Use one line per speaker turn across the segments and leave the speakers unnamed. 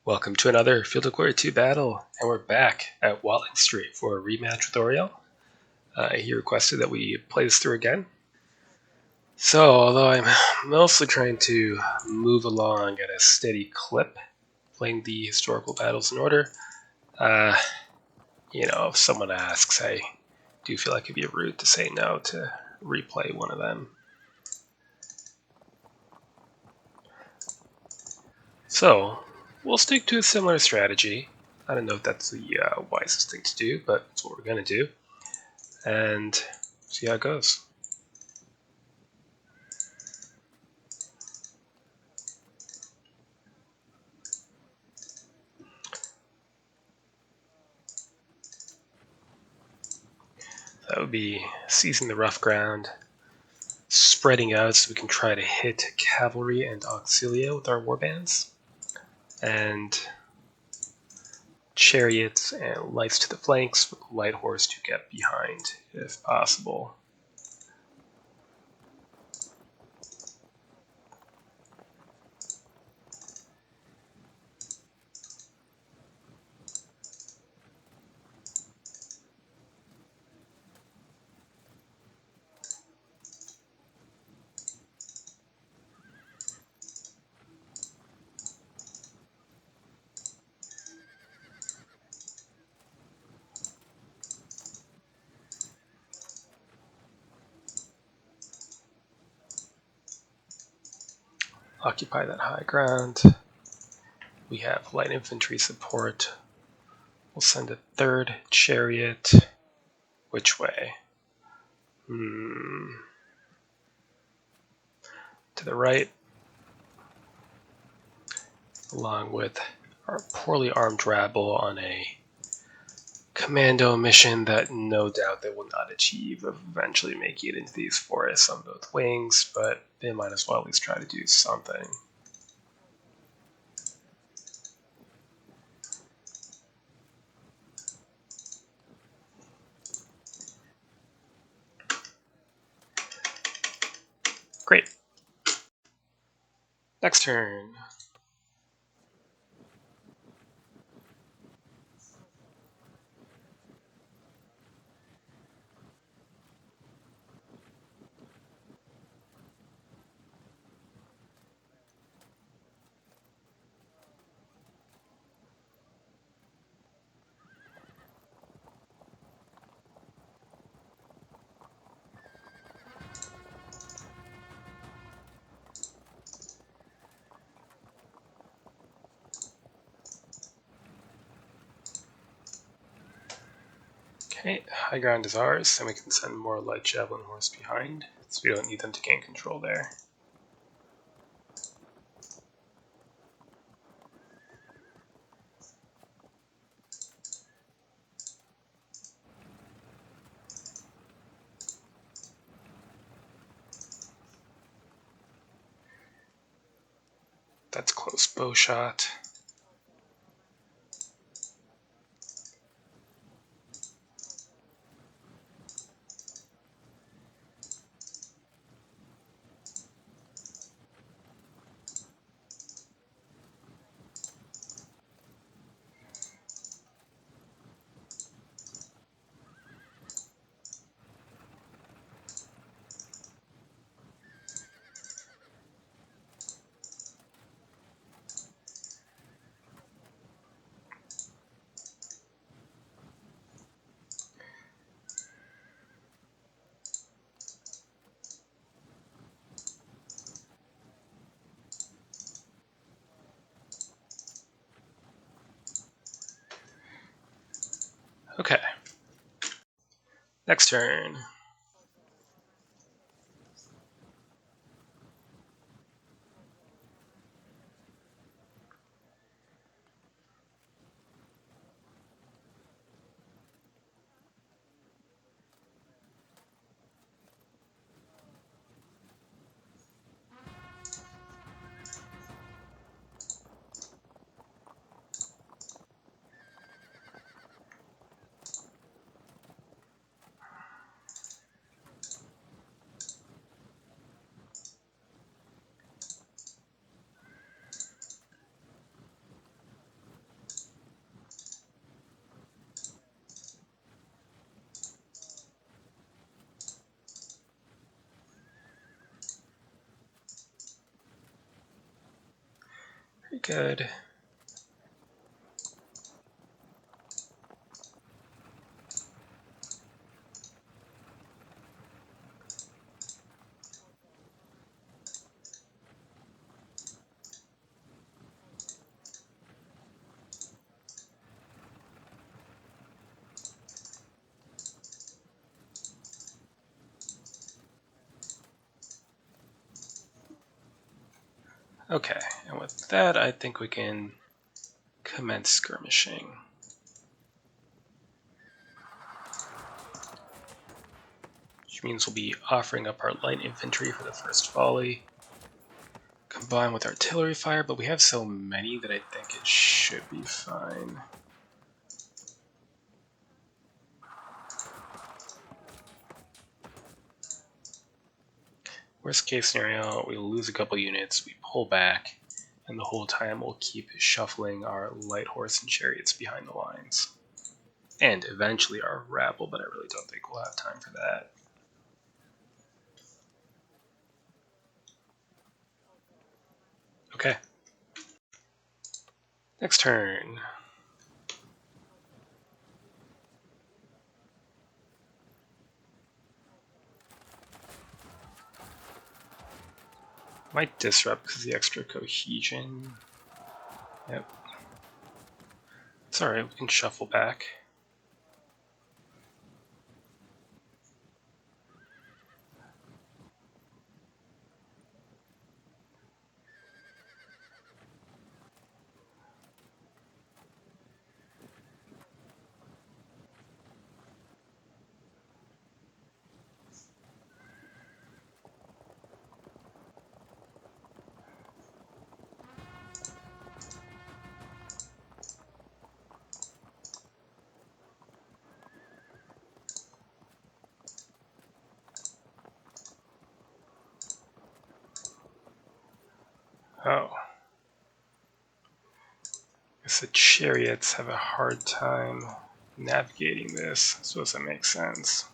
Welcome to another Field of Glory 2 battle, and we're back at Watling Street for a rematch with Oriel. He requested that we play this through again. So, although I'm mostly trying to move along at a steady clip, playing the historical battles in order, if someone asks, I do feel like it'd be rude to say no to replay one of them. So, we'll stick to a similar strategy. I don't know if that's the wisest thing to do, but it's what we're going to do. And see how it goes. That would be seizing the rough ground, spreading out so we can try to hit cavalry and auxilia with our warbands, and chariots and lights to the flanks with light horse to get behind if possible. Occupy that high ground. We have light infantry support. We'll send a third chariot. Which way? To the right, along with our poorly armed rabble on a commando mission that no doubt they will not achieve of eventually making it into these forests on both wings, but they might as well at least try to do something. Great. Next turn. Okay, high ground is ours, and we can send more light javelin horse behind, so we don't need them to gain control there. That's close bow shot. Okay. Next turn. Good. Okay, and with that, I think we can commence skirmishing. Which means we'll be offering up our light infantry for the first volley, combined with artillery fire, but we have so many that I think it should be fine. Worst case scenario, we lose a couple units, we pull back, and the whole time we'll keep shuffling our light horse and chariots behind the lines. And eventually our rabble, but I really don't think we'll have time for that. Okay. Next turn. Might disrupt because of the extra cohesion. Yep. It's alright, we can shuffle back. Oh. I guess the chariots have a hard time navigating this, so does that make sense?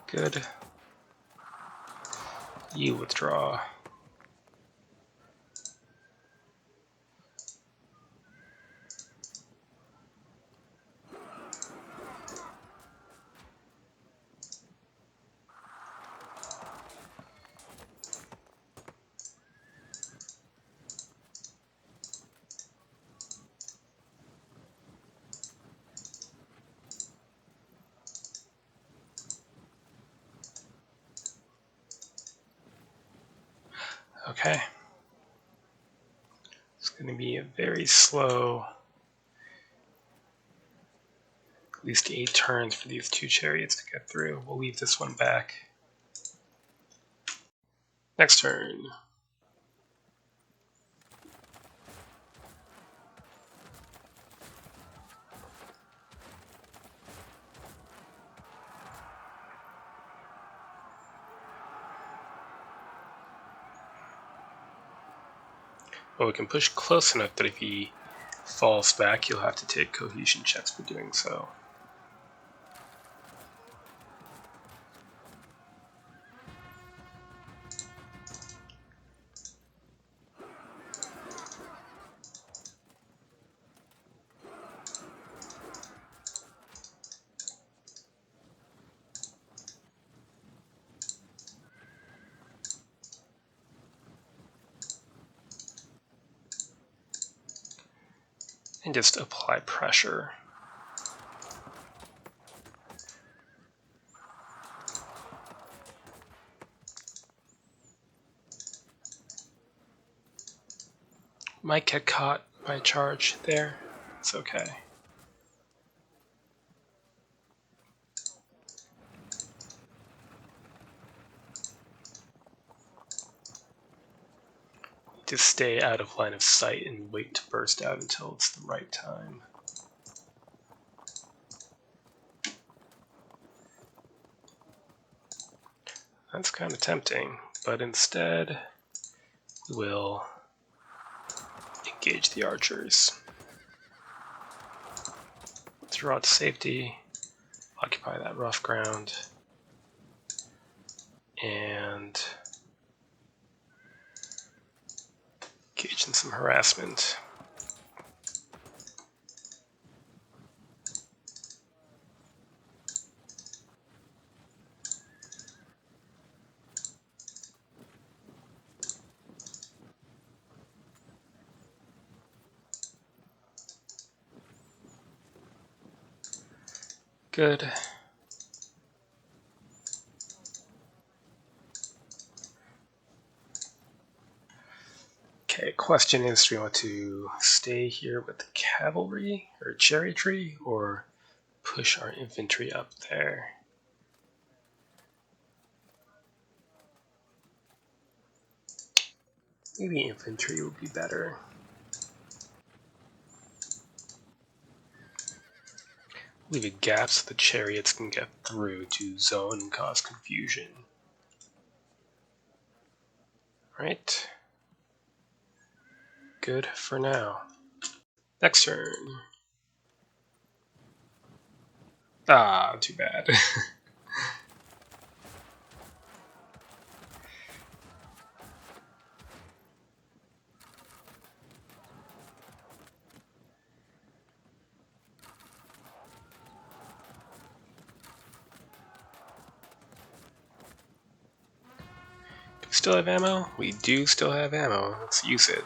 Good. You withdraw. Okay. It's going to be a very slow, at least 8 turns for these 2 chariots to get through. We'll leave this one back. Next turn. But we can push close enough that if he falls back, you'll have to take cohesion checks for doing so. And just apply pressure. Might get caught by a charge there. It's okay. Just stay out of line of sight and wait to burst out until it's the right time. That's kind of tempting, but instead we will engage the archers. Let's draw to safety, occupy that rough ground, and engage in some harassment. Good. Okay, question is, do we want to stay here with the cavalry or chariotry, or push our infantry up there? Maybe infantry would be better. Leave a gap so the chariots can get through to zone and cause confusion. Right. Good for now. Next turn. Ah, too bad. Do we still have ammo? We do still have ammo. Let's use it.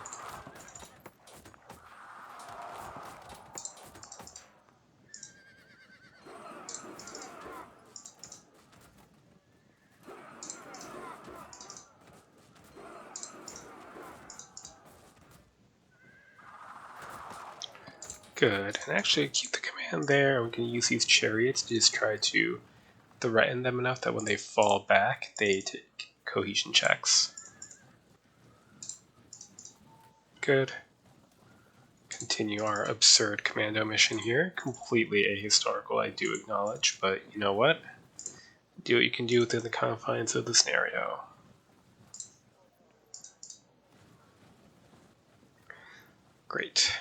Good. And actually keep the command there. We can use these chariots to just try to threaten them enough that when they fall back, they take cohesion checks. Good. Continue our absurd commando mission here. Completely ahistorical, I do acknowledge, but you know what? Do what you can do within the confines of the scenario. Great.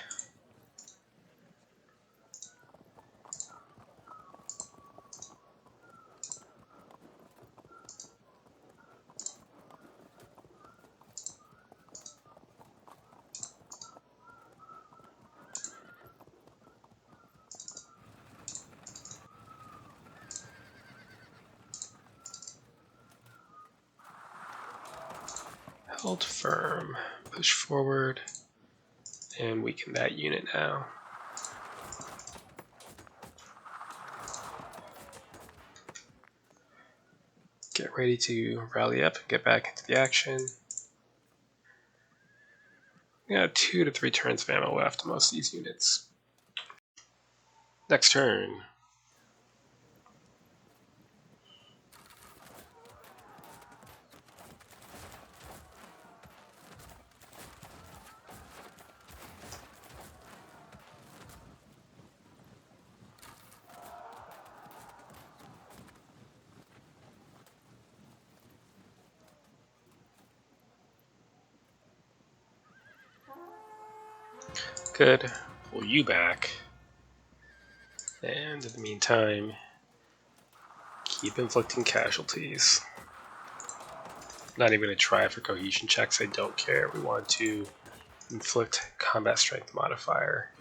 Hold firm, push forward, and weaken that unit now. Get ready to rally up and get back into the action. We got 2 to 3 turns of ammo left on most of these units. Next turn. Good. Pull you back. And in the meantime, keep inflicting casualties. Not even going to try for cohesion checks, I don't care. We want to inflict combat strength modifier.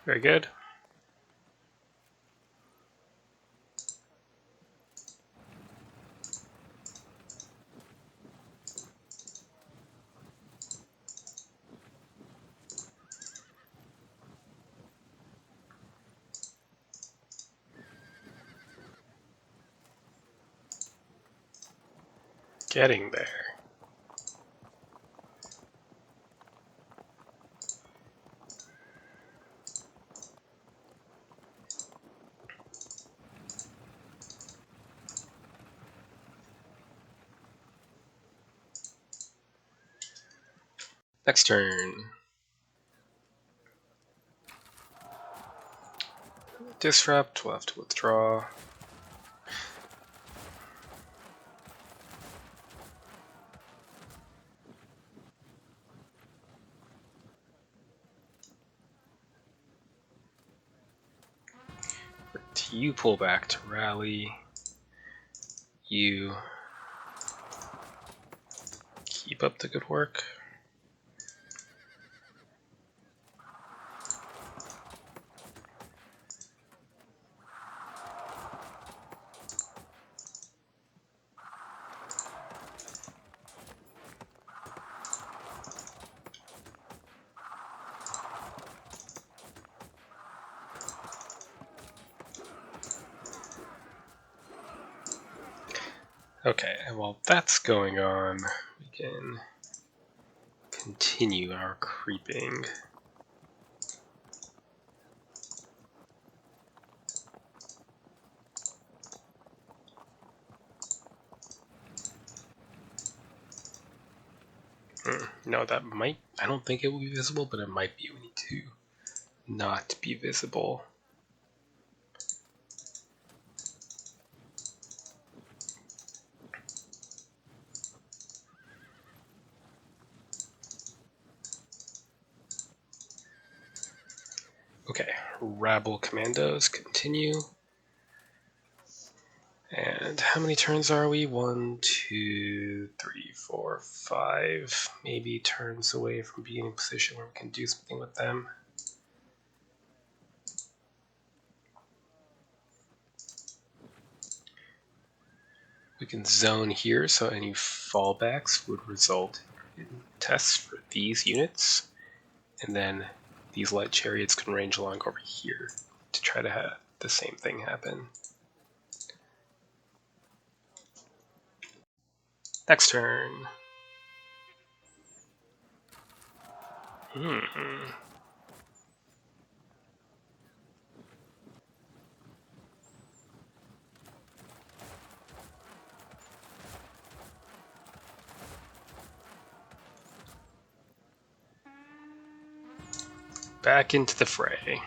Very good. Getting there. Next turn. Disrupt, we'll have to withdraw. You pull back to rally. You keep up the good work. Okay, and while that's going on, we can continue our creeping. No, that might, I don't think it will be visible, but it might be. We need to not be visible. Okay, rabble commandos continue. And how many turns are we? 1, 2, 3, 4, 5. Maybe turns away from being in a position where we can do something with them. We can zone here, so any fallbacks would result in tests for these units. And then these light chariots can range along over here to try to have the same thing happen. Next turn. Back into the fray.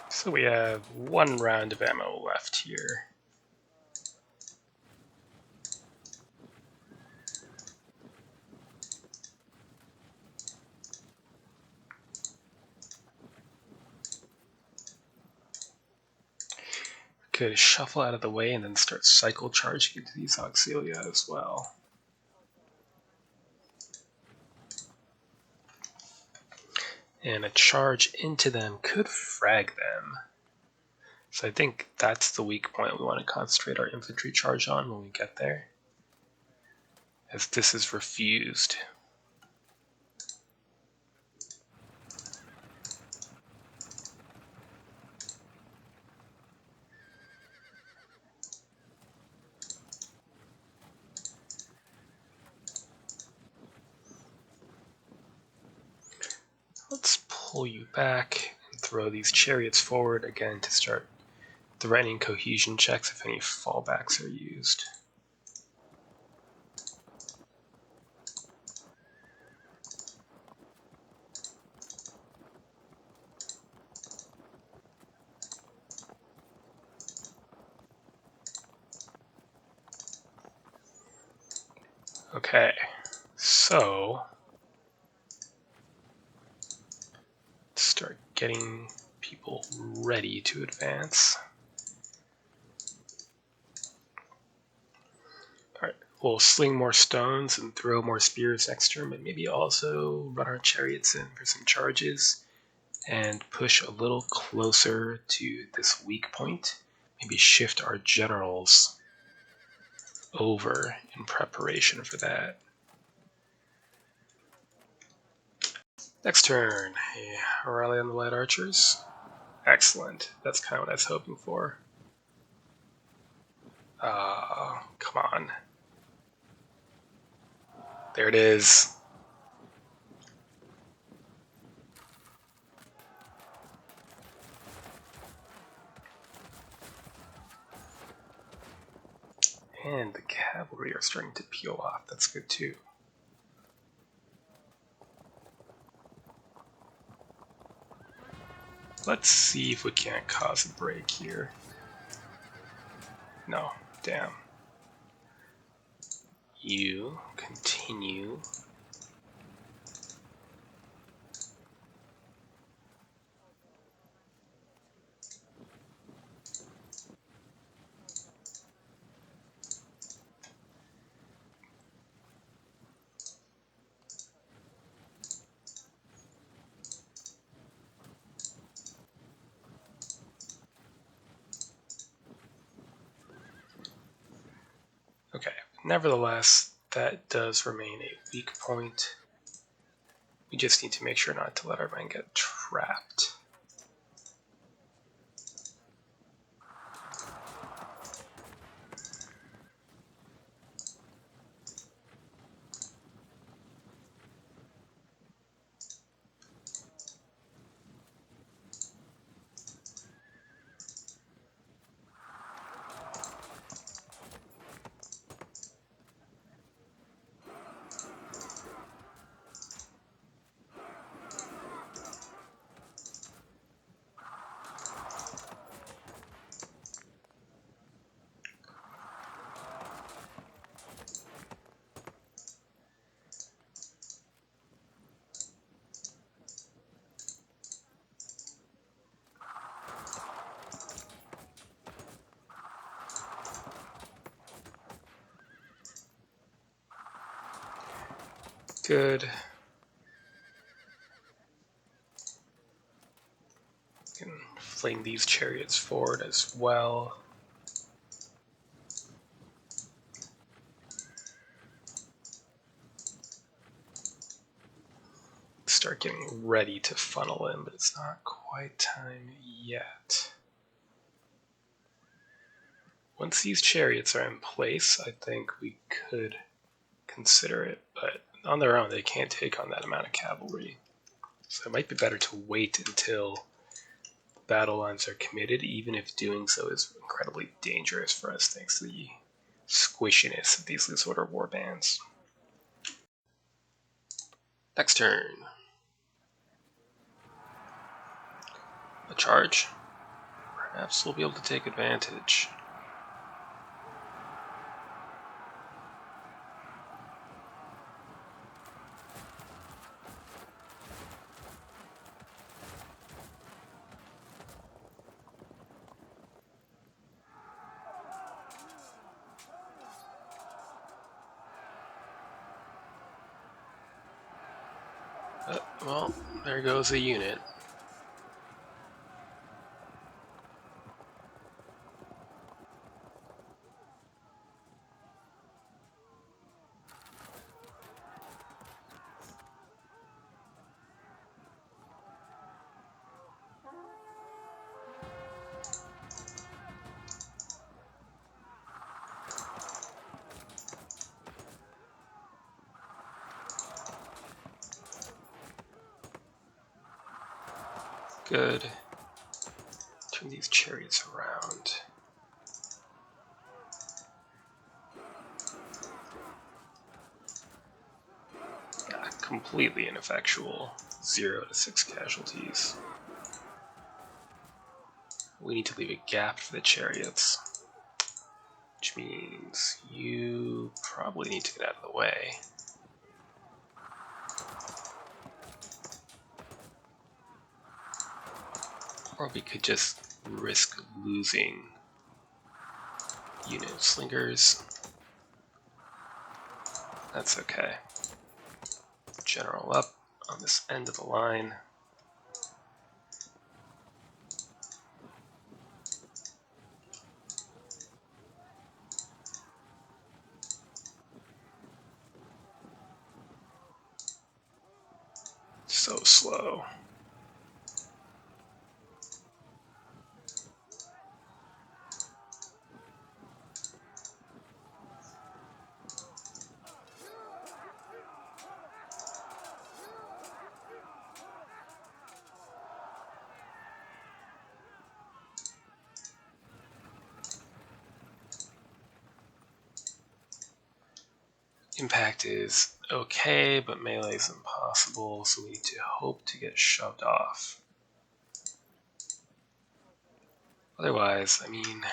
So we have 1 round of ammo left here. Could shuffle out of the way and then start cycle charging into these auxilia as well. And a charge into them could frag them. So I think that's the weak point we want to concentrate our infantry charge on when we get there, as this is refused. Let's pull you back and throw these chariots forward again to start threatening cohesion checks if any fallbacks are used. Okay, so start getting people ready to advance. Alright, We'll sling more stones and throw more spears next turn, but maybe also run our chariots in for some charges and push a little closer to this weak point. Maybe shift our generals over in preparation for that. Next turn, a rally on the light archers. Excellent. That's kind of what I was hoping for. Come on. There it is. And the cavalry are starting to peel off. That's good too. Let's see if we can't cause a break here. No, damn. You continue. Okay, nevertheless, that does remain a weak point. We just need to make sure not to let our men get trapped. Good. Can fling these chariots forward as well. Start getting ready to funnel in, but it's not quite time yet. Once these chariots are in place, I think we could consider it, but on their own, they can't take on that amount of cavalry. So it might be better to wait until the battle lines are committed, even if doing so is incredibly dangerous for us thanks to the squishiness of these loose order warbands. Next turn. A charge. Perhaps we'll be able to take advantage. Well, there goes a unit. Good. Turn these chariots around. Yeah, completely ineffectual. 0 to 6 casualties. We need to leave a gap for the chariots, which means you probably need to get out of the way. Or we could just risk losing unit slingers. That's okay. General up on this end of the line. So slow. Impact is okay, but melee is impossible, so we need to hope to get shoved off. Otherwise, I mean,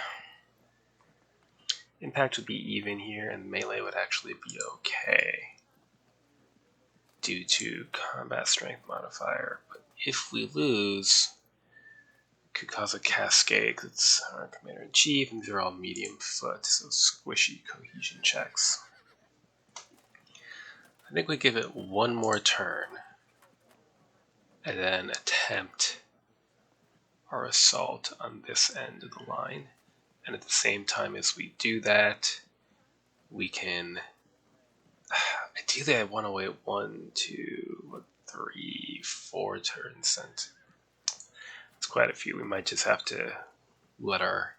impact would be even here, and melee would actually be okay due to combat strength modifier. But if we lose, it could cause a cascade, because it's our commander-in-chief, and these are all medium foot, so squishy cohesion checks. I think we give it one more turn, and then attempt our assault on this end of the line. And at the same time as we do that, we can... Ideally, I want to wait 1, 2, 3, 4 turns, and it's quite a few. We might just have to let our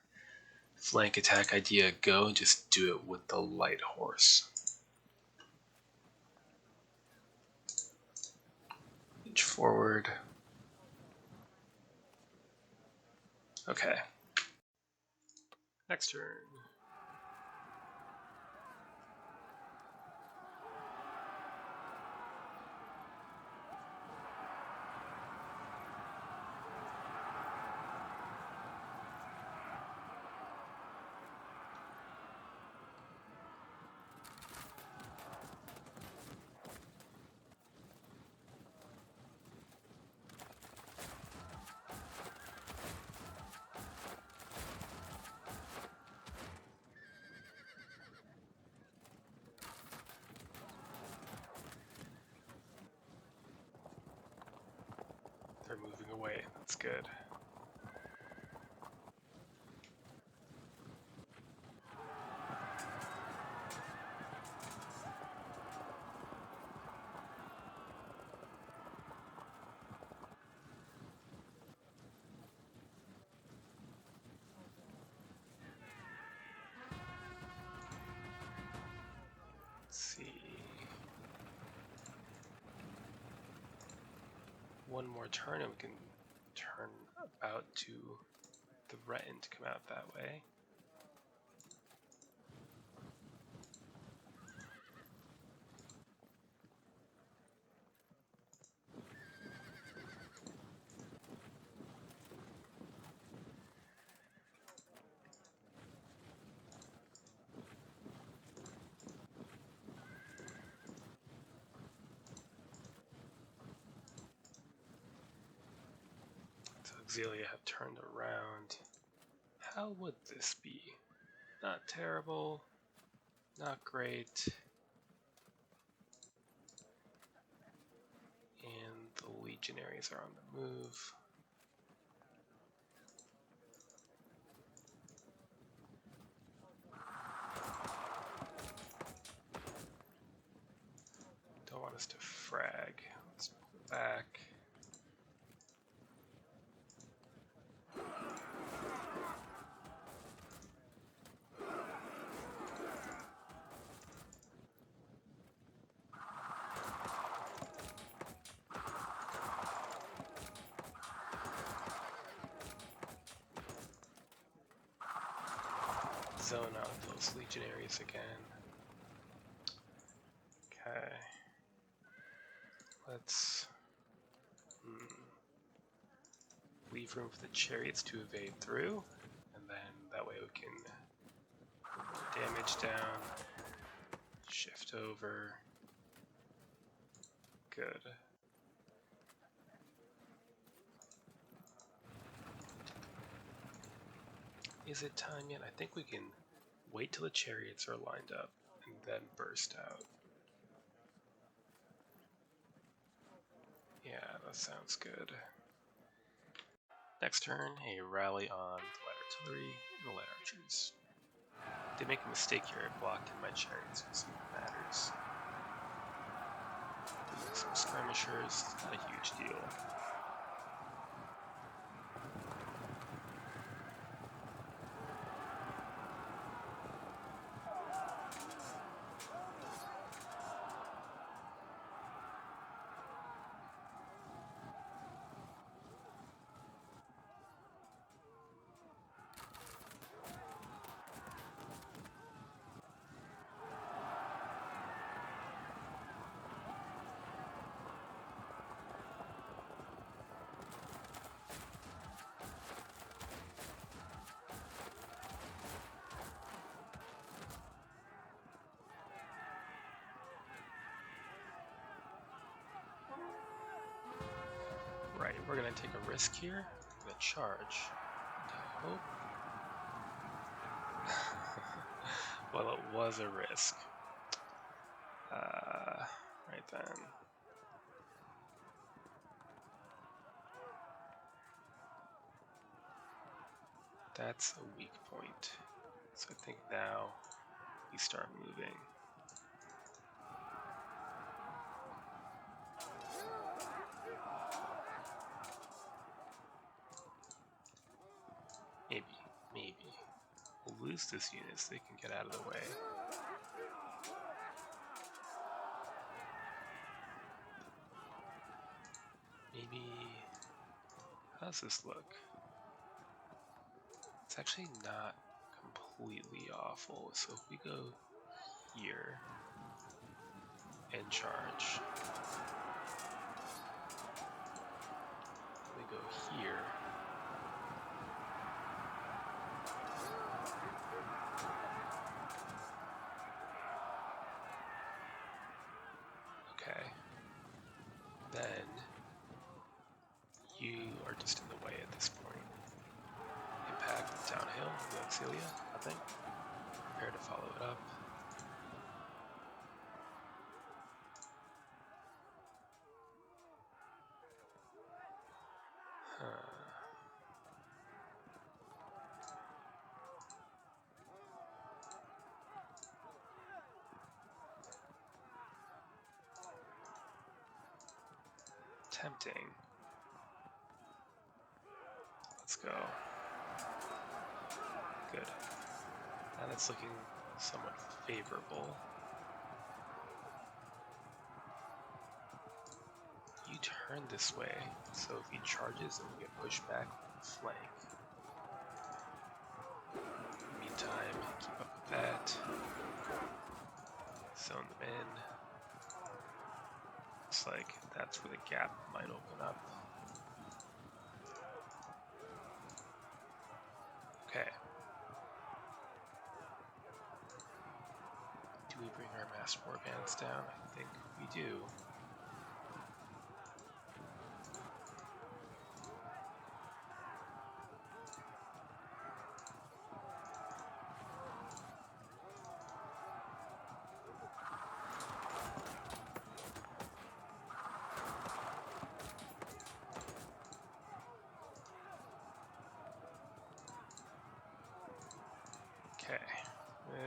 flank attack idea go and just do it with the light horse. Inch forward. Okay. Next turn. They're moving away. That's good. Let's see. One more turn and we can turn about to threaten to come out that way. So Auxilia have turned around. How would this be? Not terrible, not great. And the legionaries are on the move. Don't want us to frag. Let's pull back. Zone out those legionaries again. Okay. Let's leave room for the chariots to evade through, and then that way we can put damage down, shift over. Good. Is it time yet? I think we can wait till the chariots are lined up and then burst out. Yeah, that sounds good. Next turn, a rally on the light artillery and the light archers. They make a mistake here, I blocked in my chariots, we'll see if it matters. Losing some skirmishers, not a huge deal. Right, we're gonna take a risk here. I'm gonna charge. And I hope. Well, it was a risk. Right then. That's a weak point. So I think now we start moving. Maybe. We'll lose this unit so they can get out of the way. Maybe... How does this look? It's actually not completely awful. So if we go here and charge, we go here. Okay. Then you are just in the way at this point. Impact downhill, the Auxilia, nothing. Prepare to follow it up. Tempting. Let's go. Good. Now that's looking somewhat favorable. You turn this way, so if he charges, it will get pushed back on the flank. In the meantime, keep up with that. Zone them in. Looks like that's where the gap might open up. Okay. Do we bring our mass war bands down? I think we do. Okay,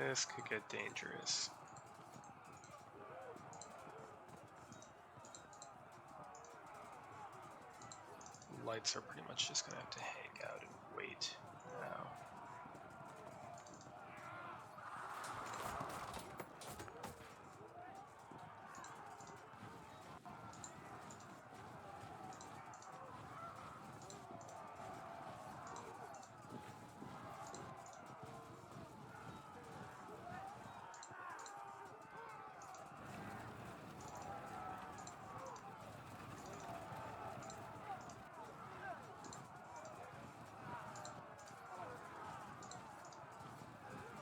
this could get dangerous. Lights are pretty much just gonna have to hang out and wait now.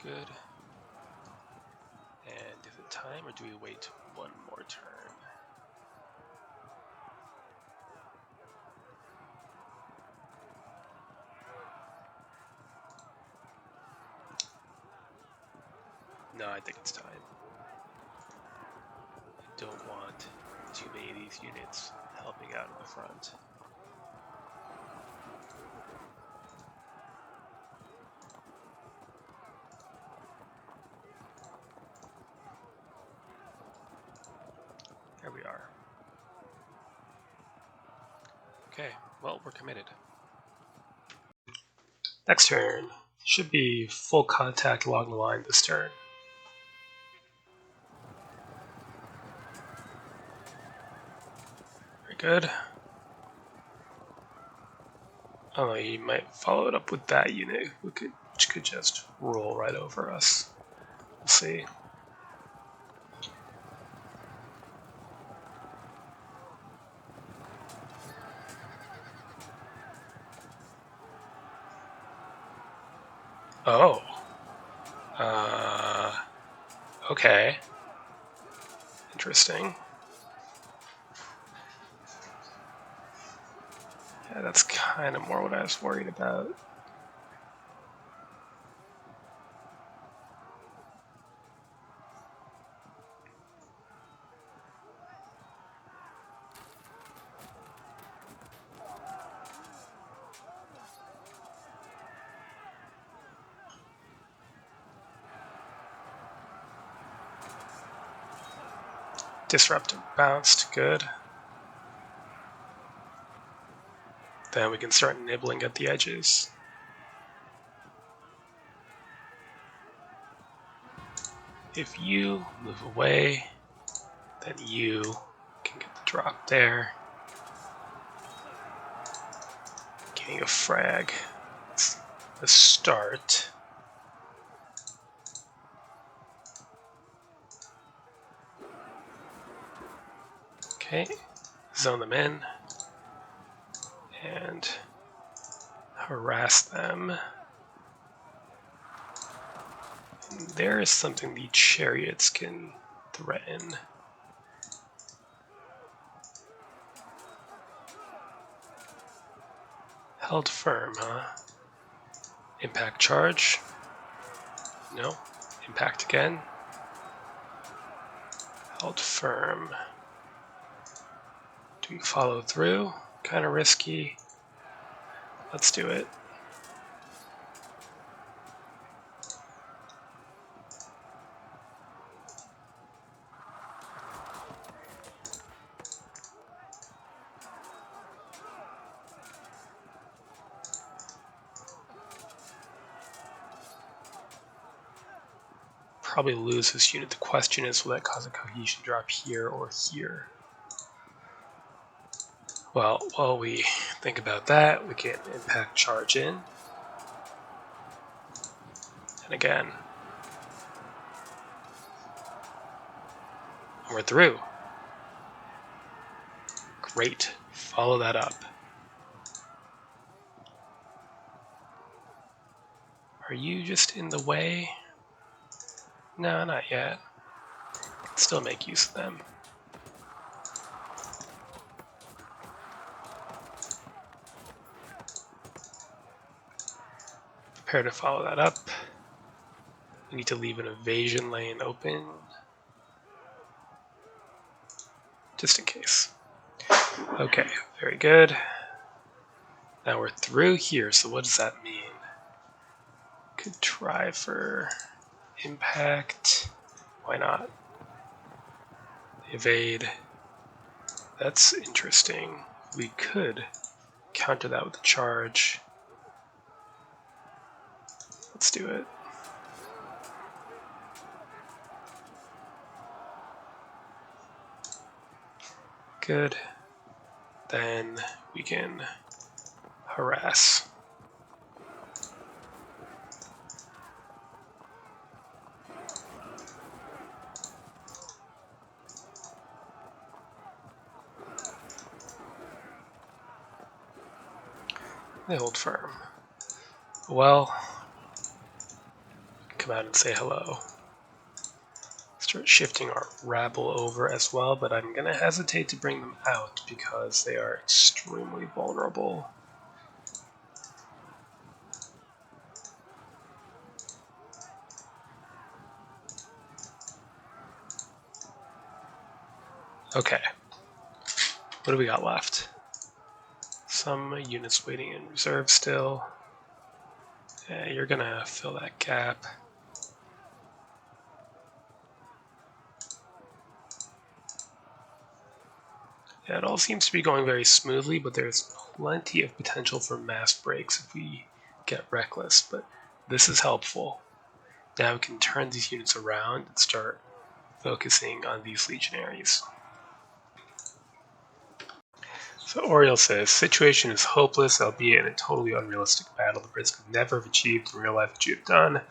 Good. And is it time, or do we wait one more turn? No, I think it's time. I don't want too many of these units helping out in the front. There we are. Okay, well, we're committed. Next turn. Should be full contact along the line this turn. Very good. Oh, he might follow it up with that unit, which could just roll right over us. We'll see. Oh. Okay. Interesting. Yeah, that's kind of more what I was worried about. Disruptor bounced, good. Then we can start nibbling at the edges. If you move away, then you can get the drop there. Getting a frag. It's the start. Okay, zone them in and harass them. And there is something the chariots can threaten. Held firm, huh? Impact charge. No. Impact again. Held firm. Do we follow through? Kind of risky. Let's do it. Probably lose this unit. The question is, will that cause a cohesion drop here or here? Well, while we think about that, we can impact charge in. And again. We're through. Great. Follow that up. Are you just in the way? No, not yet. Can still make use of them. Prepare to follow that up. We need to leave an evasion lane open. Just in case. Okay, very good. Now we're through here, so what does that mean? Could try for impact. Why not? Evade. That's interesting. We could counter that with a charge. Let's do it. Good. Then we can harass. They hold firm. Well, come out and say hello. Start shifting our rabble over as well, but I'm going to hesitate to bring them out because they are extremely vulnerable. Okay. What do we got left? Some units waiting in reserve still. Yeah, you're gonna fill that gap. Yeah, it all seems to be going very smoothly, but there's plenty of potential for mass breaks if we get reckless, but this is helpful. Now we can turn these units around and start focusing on these legionaries. So Oriel says, situation is hopeless, albeit in a totally unrealistic battle. The Brits could never have achieved in real life what you have done.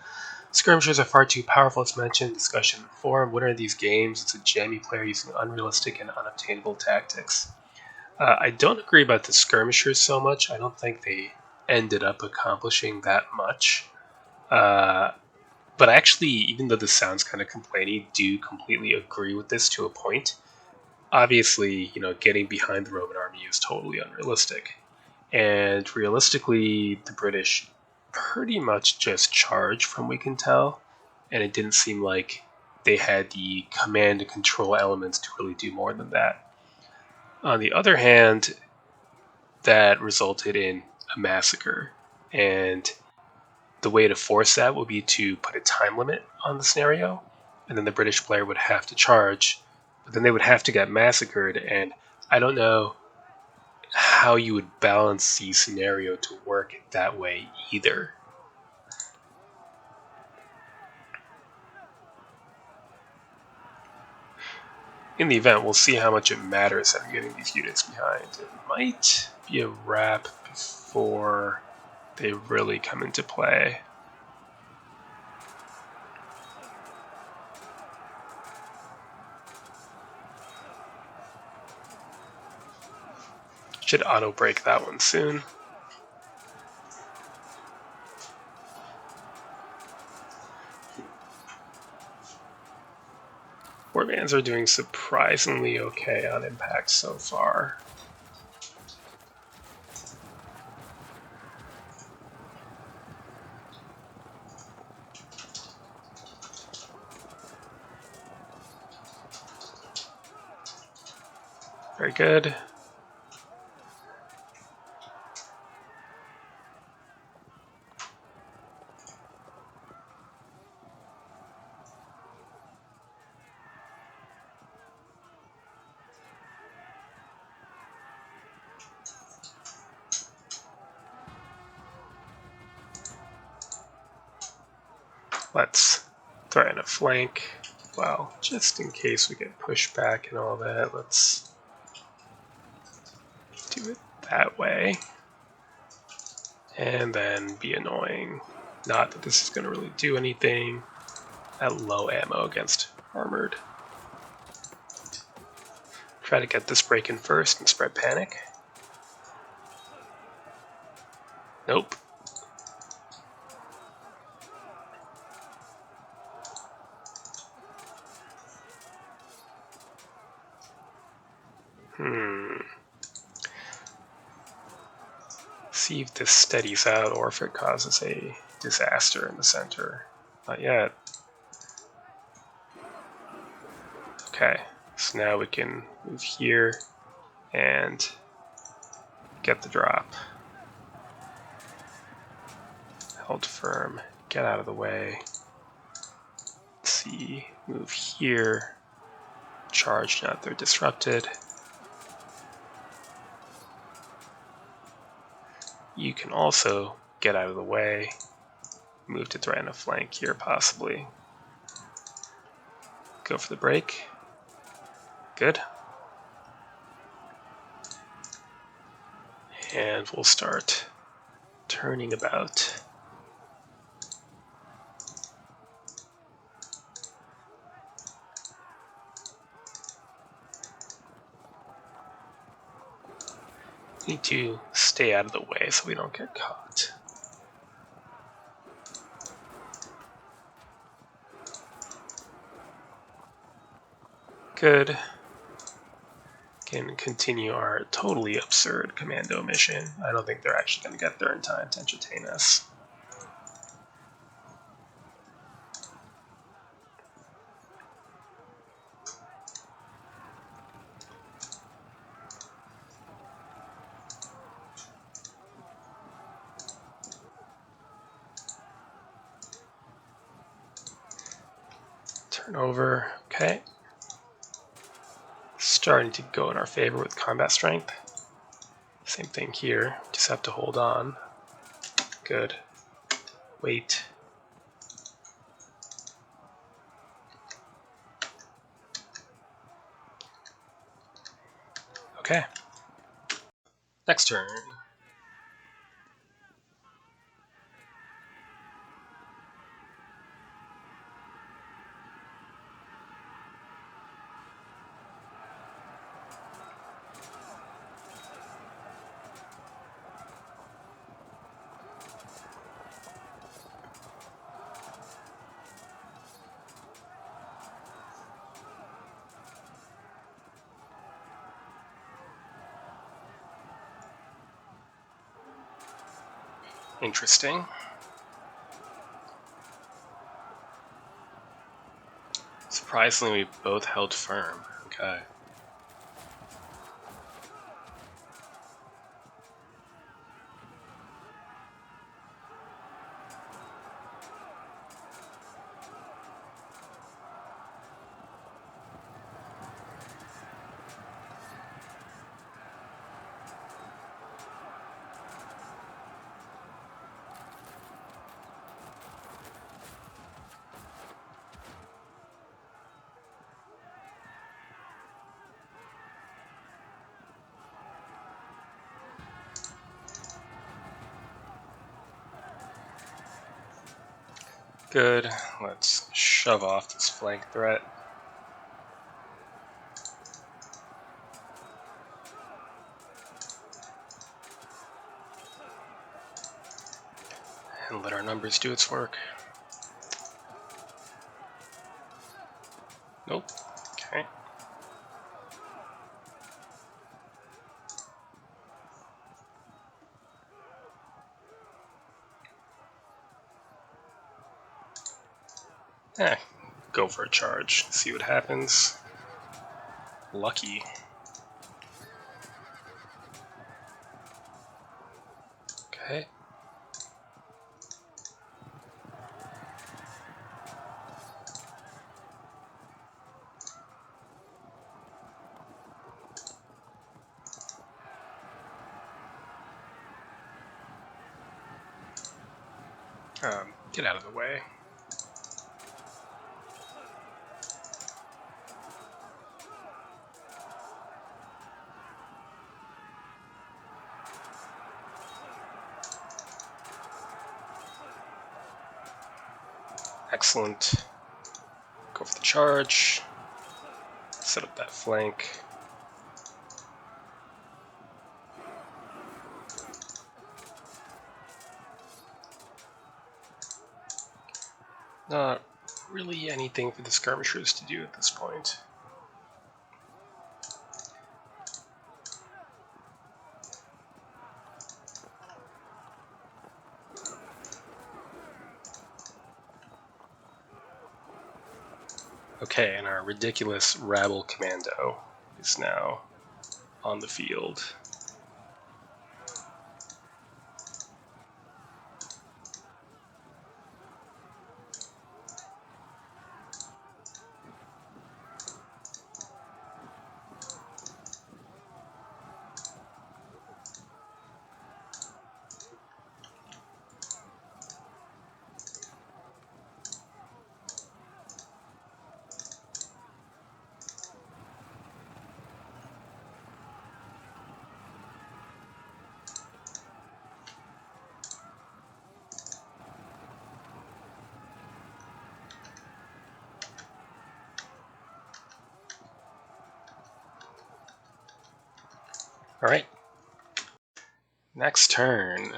Skirmishers are far too powerful, as mentioned. Discussion in the forum. Winner of these games, it's a jammy player using unrealistic and unobtainable tactics. I don't agree about the skirmishers so much. I don't think they ended up accomplishing that much. But actually, even though this sounds kind of complainy, do completely agree with this to a point. Obviously, getting behind the Roman army is totally unrealistic. And realistically, the British pretty much just charged from what we can tell. And it didn't seem like they had the command and control elements to really do more than that. On the other hand, that resulted in a massacre. And the way to force that would be to put a time limit on the scenario, and then the British player would have to charge, but then they would have to get massacred, and I don't know how you would balance the scenario to work that way either. In the event, we'll see how much it matters that I'm getting these units behind. It might be a wrap before they really come into play. Should auto break that one soon. Warbands are doing surprisingly okay on impact so far. Very good. Let's throw in a flank. Well, just in case we get pushed back and all that, let's do it that way. And then be annoying. Not that this is going to really do anything at low ammo against armored. Try to get this break in first and spread panic. Nope. See if this steadies out or if it causes a disaster in the center. Not yet. Okay, so now we can move here and get the drop. Held firm, get out of the way. Let's see, move here. Charge now they're disrupted. You can also get out of the way. Move to threaten a flank here possibly. Go for the break. Good. And we'll start turning about. Need to stay out of the way so we don't get caught. Good. Can continue our totally absurd commando mission. I don't think they're actually going to get there in time to entertain us. Turn over. Okay. Starting to go in our favor with combat strength. Same thing here. Just have to hold on. Good. Wait. Okay. Next turn. Interesting. Surprisingly, we both held firm. Okay. Good. Let's shove off this flank threat. And let our numbers do its work. Nope. Okay. Go for a charge. See what happens. Lucky. Okay. Get out of the way. Excellent. Go for the charge. Set up that flank. Not really anything for the skirmishers to do at this point. Okay, and our ridiculous rabble commando is now on the field. All right. Next turn.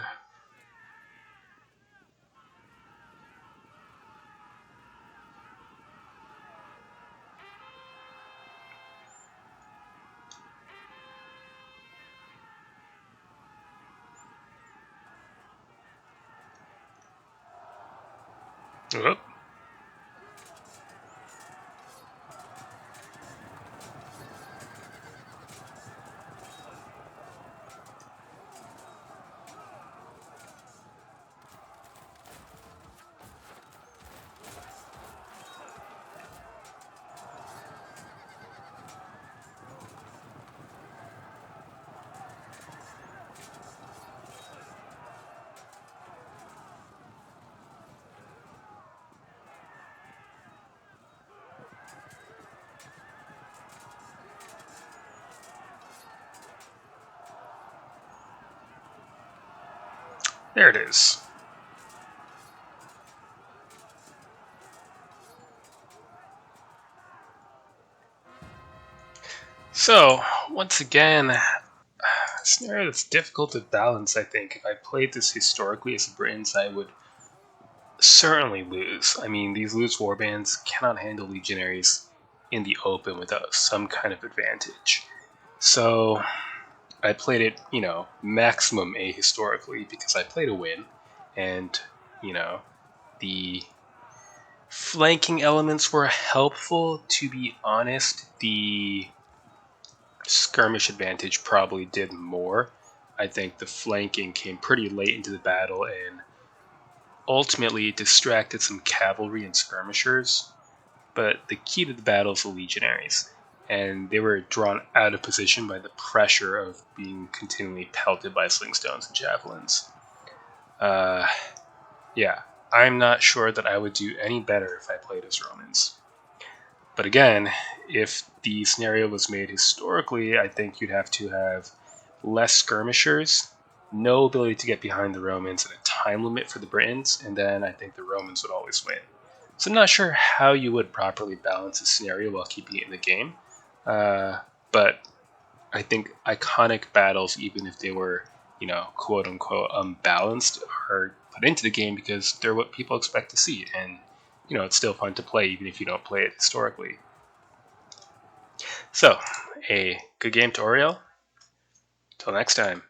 Whoop. There it is. So, once again, a scenario that's difficult to balance, I think. If I played this historically as the Britons, I would certainly lose. I mean, these loose warbands cannot handle legionaries in the open without some kind of advantage. So, I played it, maximum ahistorically because I played a win, and, the flanking elements were helpful. To be honest, the skirmish advantage probably did more. I think the flanking came pretty late into the battle and ultimately distracted some cavalry and skirmishers. But the key to the battle is the legionaries, and they were drawn out of position by the pressure of being continually pelted by slingstones and javelins. Yeah, I'm not sure that I would do any better if I played as Romans. But again, if the scenario was made historically, I think you'd have to have less skirmishers, no ability to get behind the Romans, and a time limit for the Britons, and then I think the Romans would always win. So I'm not sure how you would properly balance a scenario while keeping it in the game, but I think iconic battles, even if they were, quote unquote unbalanced, are put into the game because they're what people expect to see, and it's still fun to play even if you don't play it historically. So, a good game to Oriel. Till next time.